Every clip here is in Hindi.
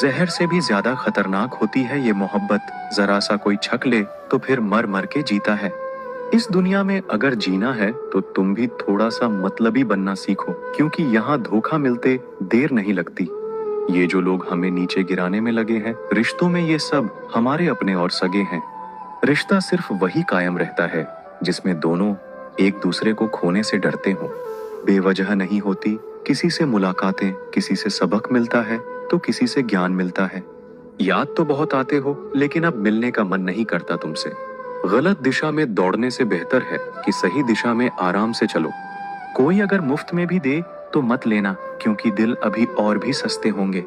जहर से भी ज्यादा खतरनाक होती है ये मोहब्बत। जरा सा कोई छक ले तो फिर मर मर के जीता है। इस दुनिया में अगर जीना है तो तुम भी थोड़ा सा मतलबी बनना सीखो, क्योंकि यहाँ धोखा मिलते देर नहीं लगती। ये जो लोग हमें नीचे गिराने में लगे हैं, रिश्तों में ये सब हमारे अपने और सगे हैं। रिश्ता सिर्फ वही कायम रहता है जिसमें दोनों एक दूसरे को खोने से डरते हों। बेवजह नहीं होती किसी से मुलाकातें, किसी से सबक मिलता है तो किसी से ज्ञान मिलता है। याद तो बहुत आते हो, लेकिन अब मिलने का मन नहीं करता तुमसे। गलत दिशा में दौड़ने से बेहतर है कि सही दिशा में आराम से चलो। कोई अगर मुफ्त में भी दे तो मत लेना, क्योंकि दिल अभी और भी सस्ते होंगे।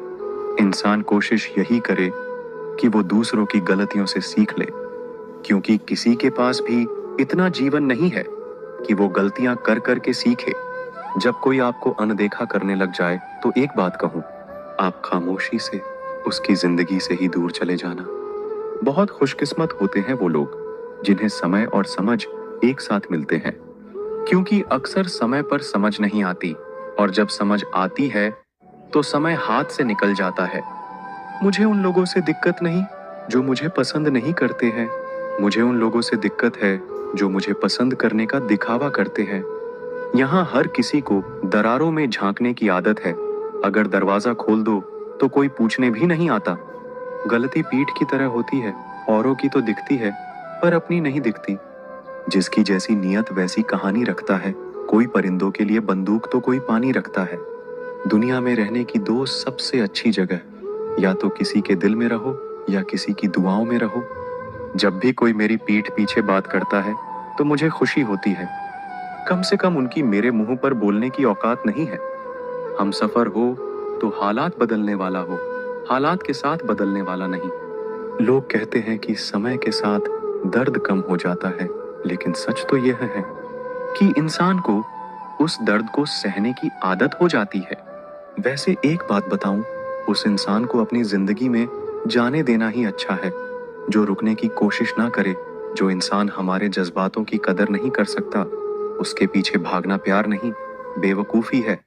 इंसान कोशिश यही करे कि वो दूसरों की गलतियों से सीख ले, क्योंकि किसी के पास भी इतना जीवन नहीं है कि वो गलतियां कर कर के सीखे। जब कोई आपको अनदेखा करने लग जाए तो एक बात कहूं, आप खामोशी से उसकी जिंदगी से ही दूर चले जाना। बहुत खुशकिस्मत होते हैं वो लोग जिन्हें समय और समझ एक साथ मिलते हैं, क्योंकि अक्सर समय पर समझ नहीं आती, और जब समझ आती है तो समय हाथ से निकल जाता है। मुझे उन लोगों से दिक्कत नहीं जो मुझे पसंद नहीं करते हैं। मुझे उन लोगों से दिक्कत है जो मुझे पसंद करने का दिखावा करते हैं। यहाँ हर किसी को दरारों में झांकने की आदत है। अगर दरवाजा खोल दो तो कोई पूछने भी नहीं आता। गलती पीठ की तरह होती है, औरों की तो दिखती है पर अपनी नहीं दिखती। जिसकी जैसी नियत वैसी कहानी रखता है। कोई परिंदों के लिए बंदूक तो कोई पानी रखता है। दुनिया में रहने की दो सबसे अच्छी जगह, या तो किसी के दिल में रहो या किसी की दुआओं में रहो। जब भी कोई मेरी पीठ पीछे बात करता है तो मुझे खुशी होती है। कम से कम उनकी मेरे मुंह पर बोलने की औकात नहीं है। हम सफर हो तो हालात बदलने वाला हो, हालात के साथ बदलने वाला नहीं। लोग कहते हैं कि समय के साथ दर्द कम हो जाता है, लेकिन सच तो यह है कि इंसान को उस दर्द को सहने की आदत हो जाती है। वैसे एक बात बताऊं, उस इंसान को अपनी जिंदगी में जाने देना ही अच्छा है जो रुकने की कोशिश ना करे। जो इंसान हमारे जज्बातों की कदर नहीं कर सकता, उसके पीछे भागना प्यार नहीं, बेवकूफ़ी है।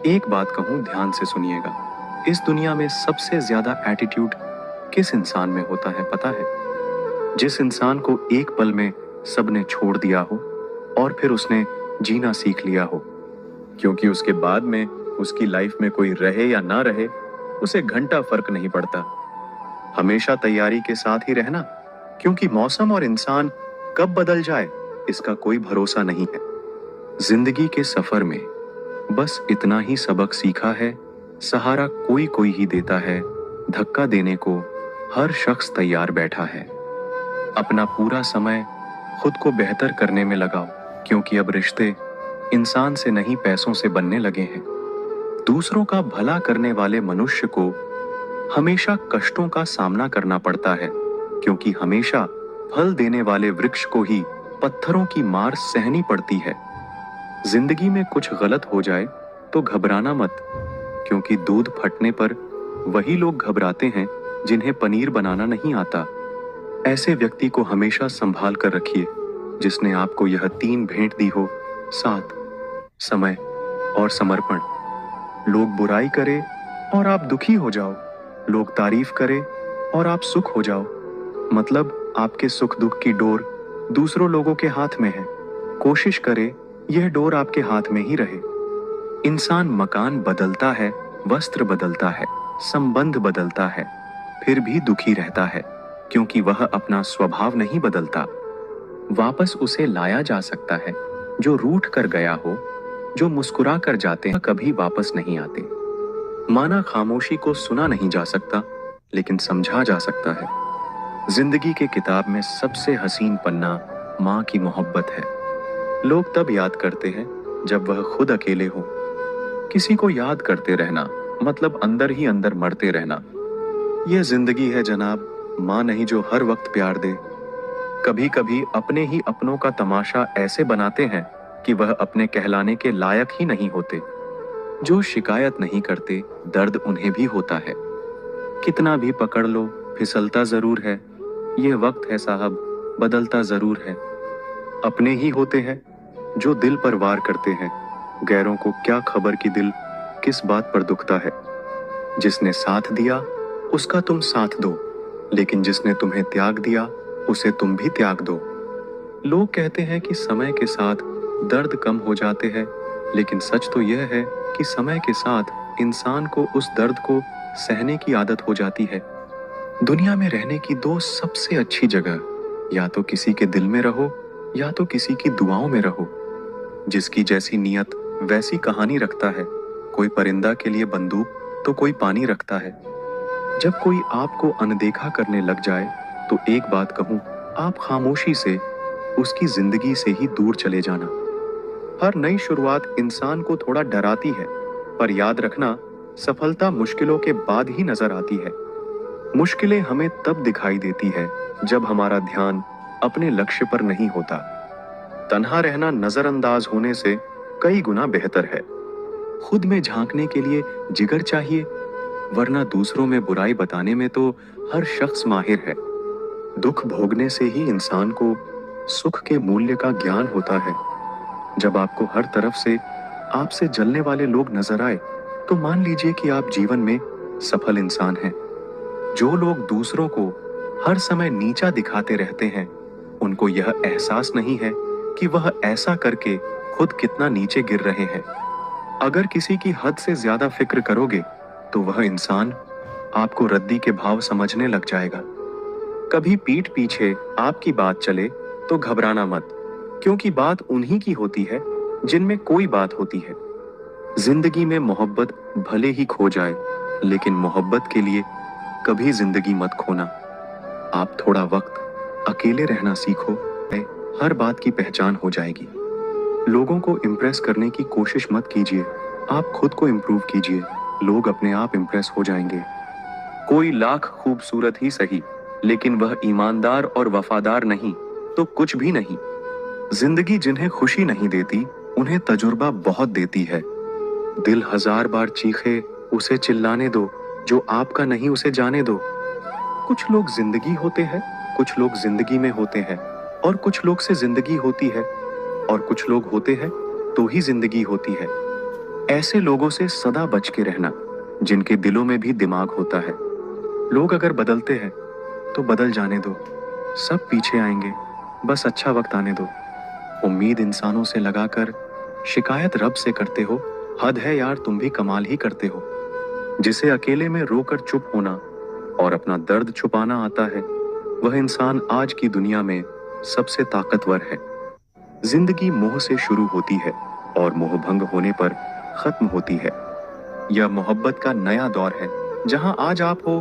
एक बात कहूं, ध्यान से सुनिएगा। इस दुनिया में सबसे ज्यादा एटीट्यूड किस इंसान में होता है पता है? जिस इंसान को एक पल में सबने छोड़ दिया हो और फिर उसने जीना सीख लिया हो, क्योंकि उसके बाद में उसकी लाइफ में कोई रहे या ना रहे, उसे घंटा फर्क नहीं पड़ता। हमेशा तैयारी के साथ ही रहना, क्योंकि मौसम और इंसान कब बदल जाए इसका कोई भरोसा नहीं है। जिंदगी के सफर में बस इतना ही सबक सीखा है, सहारा कोई कोई ही देता है, धक्का देने को हर शख्स तैयार बैठा है। अपना पूरा समय खुद को बेहतर करने में लगाओ, क्योंकि अब रिश्ते इंसान से नहीं पैसों से बनने लगे हैं। दूसरों का भला करने वाले मनुष्य को हमेशा कष्टों का सामना करना पड़ता है, क्योंकि हमेशा फल देने वाले वृक्ष को ही पत्थरों की मार सहनी पड़ती है। जिंदगी में कुछ गलत हो जाए तो घबराना मत, क्योंकि दूध फटने पर वही लोग घबराते हैं जिन्हें पनीर बनाना नहीं आता। ऐसे व्यक्ति को हमेशा संभाल कर रखिए जिसने आपको यह तीन भेंट दी हो, साथ, समय और समर्पण। लोग बुराई करे और आप दुखी हो जाओ, लोग तारीफ करे और आप सुख हो जाओ। मतलब आपके सुख दुख की डोर दूसरों लोगों के हाथ में है। कोशिश करे यह डोर आपके हाथ में ही रहे। इंसान मकान बदलता है, वस्त्र बदलता है, संबंध बदलता है, फिर भी दुखी रहता है, क्योंकि वह अपना स्वभाव नहीं बदलता। वापस उसे लाया जा सकता है जो रूठ कर गया हो। जो मुस्कुरा कर जाते हैं कभी वापस नहीं आते। माना खामोशी को सुना नहीं जा सकता, लेकिन समझा जा सकता है। जिंदगी के किताब में सबसे हसीन पन्ना माँ की मोहब्बत है। लोग तब याद करते हैं जब वह खुद अकेले हो। किसी को याद करते रहना मतलब अंदर ही अंदर मरते रहना। यह जिंदगी है जनाब, माँ नहीं जो हर वक्त प्यार दे। कभी कभी अपने ही अपनों का तमाशा ऐसे बनाते हैं कि वह अपने कहलाने के लायक ही नहीं होते। जो शिकायत नहीं करते, दर्द उन्हें भी होता है। कितना भी पकड़ लो, फिसलता जरूर है। यह वक्त है साहब, बदलता जरूर है। अपने ही होते हैं जो दिल पर वार करते हैं। गैरों को क्या खबर कि दिल किस बात पर दुखता है। जिसने साथ दिया उसका तुम साथ दो, लेकिन जिसने तुम्हें त्याग दिया उसे तुम भी त्याग दो। लोग कहते हैं कि समय के साथ दर्द कम हो जाते हैं, लेकिन सच तो यह है कि समय के साथ इंसान को उस दर्द को सहने की आदत हो जाती है। दुनिया में रहने की दो सबसे अच्छी जगह, या तो किसी के दिल में रहो या तो किसी की दुआओं में रहो। जिसकी जैसी नियत वैसी कहानी रखता है। कोई परिंदा के लिए बंदूक तो कोई पानी रखता है। जब कोई आपको अनदेखा करने लग जाए तो एक बात कहूं, आप खामोशी से उसकी जिंदगी से ही दूर चले जाना। हर नई शुरुआत इंसान को थोड़ा डराती है, पर याद रखना, सफलता मुश्किलों के बाद ही नजर आती है। मुश्किलें हमें तब दिखाई देती है जब हमारा ध्यान अपने लक्ष्य पर नहीं होता। तन्हा रहना नजरअंदाज होने से कई गुना बेहतर है। खुद में झांकने के लिए जिगर चाहिए, वरना दूसरों में बुराई बताने में तो हर शख्स माहिर है। दुख भोगने से ही इंसान को सुख के मूल्य का ज्ञान होता है। जब आपको हर तरफ से आपसे जलने वाले लोग नजर आए, तो मान लीजिए कि आप जीवन में सफल इंसान हैं। जो लोग दूसरों को हर समय नीचा दिखाते रहते हैं, उनको यह एहसास नहीं है कि वह ऐसा करके खुद कितना नीचे गिर रहे हैं। अगर किसी की हद से ज्यादा फिक्र करोगे, तो वह इंसान आपको रद्दी के भाव समझने लग जाएगा। कभी पीठ पीछे आपकी बात चले तो घबराना मत, क्योंकि बात उन्हीं की होती है जिनमें कोई बात होती है। जिंदगी में मोहब्बत भले ही खो जाए, लेकिन मोहब्बत के लिए कभी जिंदगी मत खोना। आप थोड़ा वक्त अकेले रहना सीखो, हर बात की पहचान हो जाएगी। लोगों को इम्प्रेस करने की कोशिश मत कीजिए, आप खुद को इम्प्रूव कीजिए, लोग अपने आप इम्प्रेस हो जाएंगे। कोई लाख खूबसूरत ही सही, लेकिन वह ईमानदार और वफादार नहीं तो कुछ भी नहीं। जिंदगी जिन्हें खुशी नहीं देती, उन्हें तजुर्बा बहुत देती है। दिल हजार बार चीखे, उसे चिल्लाने दो, जो आपका नहीं उसे जाने दो। कुछ लोग जिंदगी होते हैं, कुछ लोग जिंदगी में होते हैं, और कुछ लोग से जिंदगी होती है, और कुछ लोग होते हैं तो ही जिंदगी होती है। ऐसे लोगों से सदा बच के रहना, जिनके दिलों में भी दिमाग होता है। लोग अगर बदलते हैं तो बदल जाने दो, सब पीछे आएंगे, बस अच्छा वक्त आने दो। उम्मीद इंसानों से लगाकर शिकायत रब से करते हो, हद है यार, तुम भी कमाल ही करते हो। जिसे अकेले में रोकर चुप होना और अपना दर्द छुपाना आता है, वह इंसान आज की दुनिया में सबसे ताकतवर है। जिंदगी मोह से शुरू होती है और मोह भंग होने पर खत्म होती है। यह मोहब्बत का नया दौर है, जहां आज आप हो